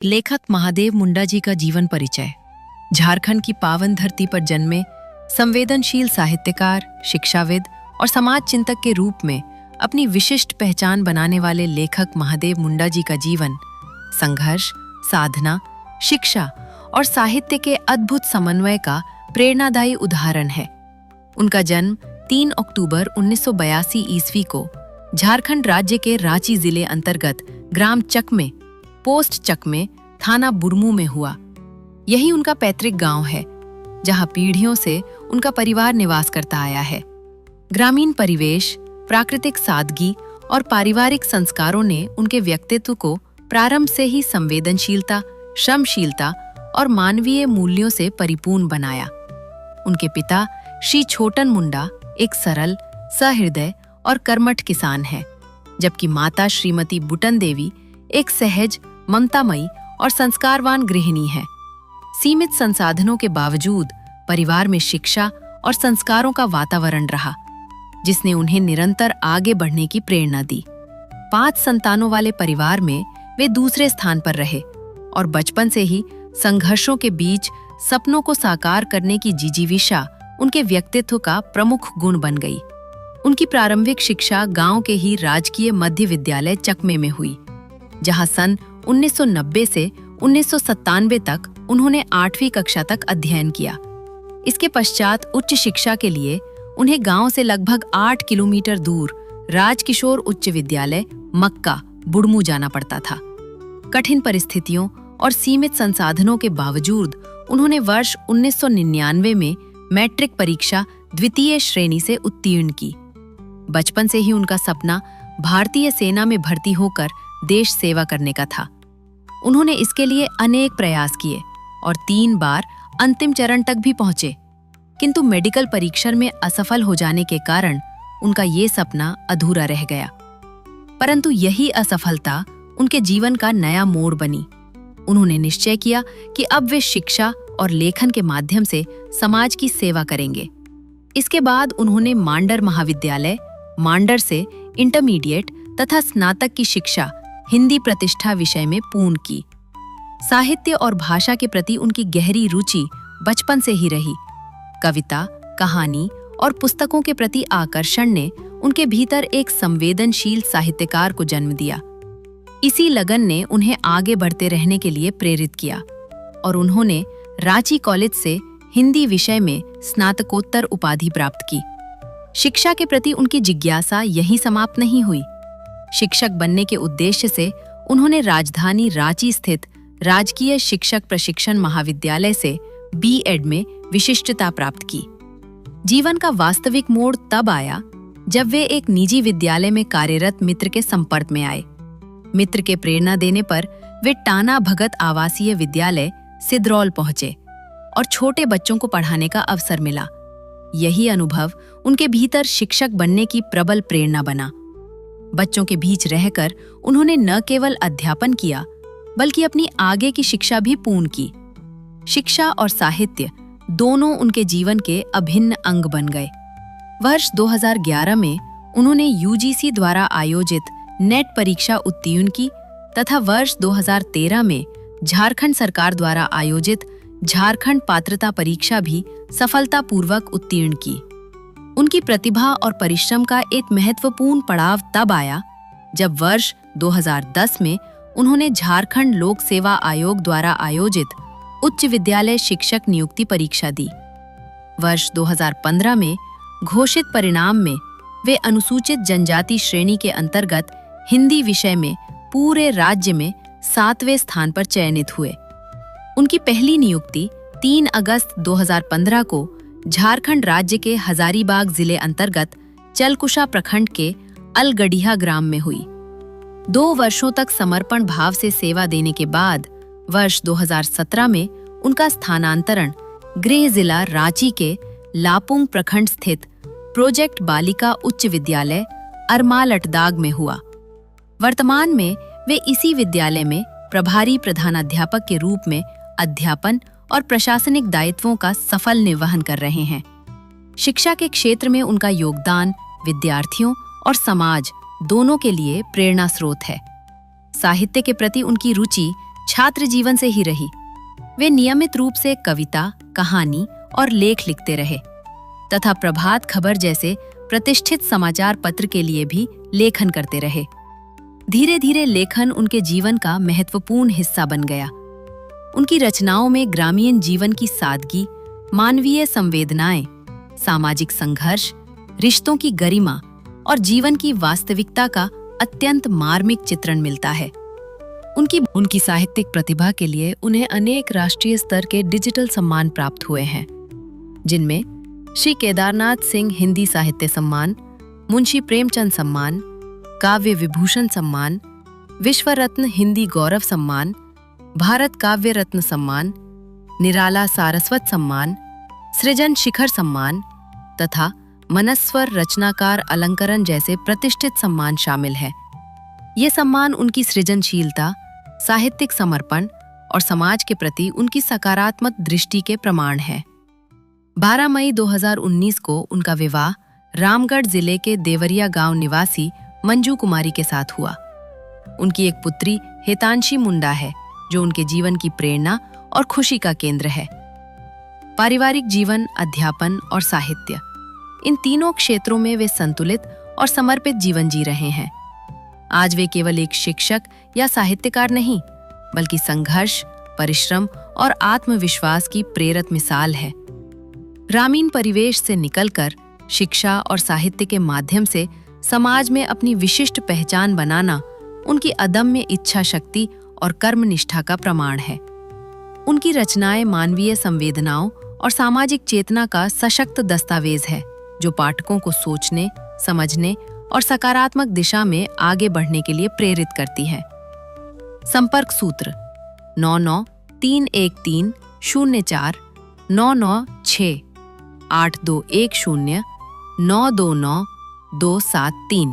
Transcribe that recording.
लेखक महादेव मुंडा जी का जीवन परिचय। झारखंड की पावन धरती पर जन्मे संवेदनशील साहित्यकार, शिक्षाविद और समाज चिंतक के रूप में अपनी विशिष्ट पहचान बनाने वाले लेखक महादेव मुंडा जी का जीवन संघर्ष, साधना, शिक्षा और साहित्य के अद्भुत समन्वय का प्रेरणादायी उदाहरण है। उनका जन्म 3 अक्टूबर 1982 ईस्वी को झारखंड राज्य के रांची जिले अंतर्गत ग्राम चकमे, पोस्ट चकमे, थाना बुरमू में हुआ। यही उनका पैतृक गांव है, जहां पीढ़ियों से उनका परिवार निवास करता आया है। ग्रामीण परिवेश, प्राकृतिक सादगी और पारिवारिक संस्कारों ने उनके व्यक्तित्व को प्रारंभ से ही संवेदनशीलता, श्रमशीलता और मानवीय मूल्यों से परिपूर्ण बनाया। उनके पिता श्री छोटन मुंडा एक सरल, सहृदय और कर्मठ किसान हैं, जबकि माता श्रीमती बुटन देवी एक सहज, ममतामयी और संस्कारवान गृहिणी है। सीमित संसाधनों के बावजूद परिवार में शिक्षा और संस्कारों का वातावरण रहा, जिसने उन्हें निरंतर आगे बढ़ने की प्रेरणा दी। 5 संतानों वाले परिवार में वे दूसरे स्थान पर रहे और बचपन से ही संघर्षों के बीच सपनों को साकार करने की जिजीविषा उनके व्यक्तित्व का प्रमुख गुण बन गई। उनकी प्रारंभिक शिक्षा गांव के ही राजकीय मध्य विद्यालय चकमे में हुई, जहां सन 1990 से 1997 तक उन्होंने 8वीं कक्षा तक अध्ययन किया। इसके पश्चात उच्च शिक्षा के लिए उन्हें गांव से लगभग 8 किलोमीटर दूर राजकिशोर उच्च विद्यालय मक्का, बुड़मू जाना पड़ता था। कठिन परिस्थितियों और सीमित संसाधनों के बावजूद उन्होंने वर्ष 1999 में मैट्रिक परीक्षा द्वितीय श्रेणी से उत्तीर्ण की। बचपन से ही उनका सपना भारतीय सेना में भर्ती होकर देश सेवा करने का था। उन्होंने इसके लिए अनेक प्रयास किए और 3 बार अंतिम चरण तक भी पहुंचे, किंतु मेडिकल परीक्षण में असफल हो जाने के कारण उनका ये सपना अधूरा रह गया। परंतु यही असफलता उनके जीवन का नया मोड़ बनी। उन्होंने निश्चय किया कि अब वे शिक्षा और लेखन के माध्यम से समाज की सेवा करेंगे। इसके बाद उन्होंने मांडर महाविद्यालय, मांडर से इंटरमीडिएट तथा स्नातक की शिक्षा हिंदी प्रतिष्ठा विषय में पूर्ण की। साहित्य और भाषा के प्रति उनकी गहरी रुचि बचपन से ही रही। कविता, कहानी और पुस्तकों के प्रति आकर्षण ने उनके भीतर एक संवेदनशील साहित्यकार को जन्म दिया। इसी लगन ने उन्हें आगे बढ़ते रहने के लिए प्रेरित किया और उन्होंने रांची कॉलेज से हिंदी विषय में स्नातकोत्तर उपाधि प्राप्त की। शिक्षा के प्रति उनकी जिज्ञासा यहीं समाप्त नहीं हुई। शिक्षक बनने के उद्देश्य से उन्होंने राजधानी रांची स्थित राजकीय शिक्षक प्रशिक्षण महाविद्यालय से B.Ed में विशिष्टता प्राप्त की। जीवन का वास्तविक मोड़ तब आया जब वे एक निजी विद्यालय में कार्यरत मित्र के संपर्क में आए। मित्र के प्रेरणा देने पर वे टाना भगत आवासीय विद्यालय सिद्रौल पहुंचे और छोटे बच्चों को पढ़ाने का अवसर मिला। यही अनुभव उनके भीतर शिक्षक बनने की प्रबल प्रेरणा बना। बच्चों के बीच रहकर उन्होंने न केवल अध्यापन किया, बल्कि अपनी आगे की शिक्षा भी पूर्ण की। शिक्षा और साहित्य दोनों उनके जीवन के अभिन्न अंग बन गए। वर्ष 2011 में उन्होंने UGC द्वारा आयोजित नेट परीक्षा उत्तीर्ण की तथा वर्ष 2013 में झारखंड सरकार द्वारा आयोजित झारखंड पात्रता परीक्षा भी सफलतापूर्वक उत्तीर्ण की। उनकी प्रतिभा और परिश्रम का एक महत्वपूर्ण पड़ाव तब आया जब वर्ष 2010 में उन्होंने झारखंड लोक सेवा आयोग द्वारा आयोजित उच्च विद्यालय शिक्षक नियुक्ति परीक्षा दी। वर्ष 2015 में घोषित परिणाम में वे अनुसूचित जनजाति श्रेणी के अंतर्गत हिंदी विषय में पूरे राज्य में 7वें स्थान पर चयनित हुए। उनकी पहली नियुक्ति 3 अगस्त 2015 को झारखंड राज्य के हजारीबाग जिले अंतर्गत चलकुशा प्रखंड के अलगढ़िया ग्राम में हुई। 2 वर्षों तक समर्पण भाव से सेवा देने के बाद वर्ष 2017 में उनका स्थानांतरण गृह जिला रांची के लापुंग प्रखंड स्थित प्रोजेक्ट बालिका उच्च विद्यालय अरमालटदाग में हुआ। वर्तमान में वे इसी विद्यालय में प्रभारी प्रधानाध्यापक के रूप में अध्यापन और प्रशासनिक दायित्वों का सफल निर्वहन कर रहे हैं। शिक्षा के क्षेत्र में उनका योगदान विद्यार्थियों और समाज दोनों के लिए प्रेरणा स्रोत है। साहित्य के प्रति उनकी रुचि छात्र जीवन से ही रही। वे नियमित रूप से कविता, कहानी और लेख लिखते रहे तथा प्रभात खबर जैसे प्रतिष्ठित समाचार पत्र के लिए भी लेखन करते रहे। धीरे धीरे लेखन उनके जीवन का महत्वपूर्ण हिस्सा बन गया। उनकी रचनाओं में ग्रामीण जीवन की सादगी, मानवीय संवेदनाएं, सामाजिक संघर्ष, रिश्तों की गरिमा और जीवन की वास्तविकता का अत्यंत मार्मिक चित्रण मिलता है। उनकी साहित्यिक प्रतिभा के लिए उन्हें अनेक राष्ट्रीय स्तर के डिजिटल सम्मान प्राप्त हुए हैं, जिनमें श्री केदारनाथ सिंह हिंदी साहित्य सम्मान, मुंशी प्रेमचंद सम्मान, काव्य विभूषण सम्मान, विश्व रत्न हिंदी गौरव सम्मान, भारत काव्य रत्न सम्मान, निराला सारस्वत सम्मान, सृजन शिखर सम्मान तथा मनस्वर रचनाकार अलंकरण जैसे प्रतिष्ठित सम्मान शामिल हैं। ये सम्मान उनकी सृजनशीलता, साहित्यिक समर्पण और समाज के प्रति उनकी सकारात्मक दृष्टि के प्रमाण हैं। 12 मई 2019 को उनका विवाह रामगढ़ जिले के देवरिया गांव निवासी मंजू कुमारी के साथ हुआ। उनकी एक पुत्री हेतांशी मुंडा है, जो उनके जीवन की प्रेरणा और खुशी का केंद्र है। पारिवारिक जीवन, अध्यापन और साहित्य, इन तीनों क्षेत्रों में वे संतुलित और समर्पित जीवन जी रहे हैं। आज वे केवल एक शिक्षक या साहित्यकार नहीं, बल्कि संघर्ष, परिश्रम और आत्मविश्वास की प्रेरक मिसाल है। ग्रामीण परिवेश से निकलकर शिक्षा और साहित्य के माध्यम से समाज में अपनी विशिष्ट पहचान बनाना उनकी अदम्य इच्छा शक्ति और कर्मनिष्ठा का प्रमाण है। उनकी रचनाएं मानवीय संवेदनाओं और सामाजिक चेतना का सशक्त दस्तावेज है, जो पाठकों को सोचने, समझने और सकारात्मक दिशा में आगे बढ़ने के लिए प्रेरित करती है। संपर्क सूत्र 9931304996 8210 929 273।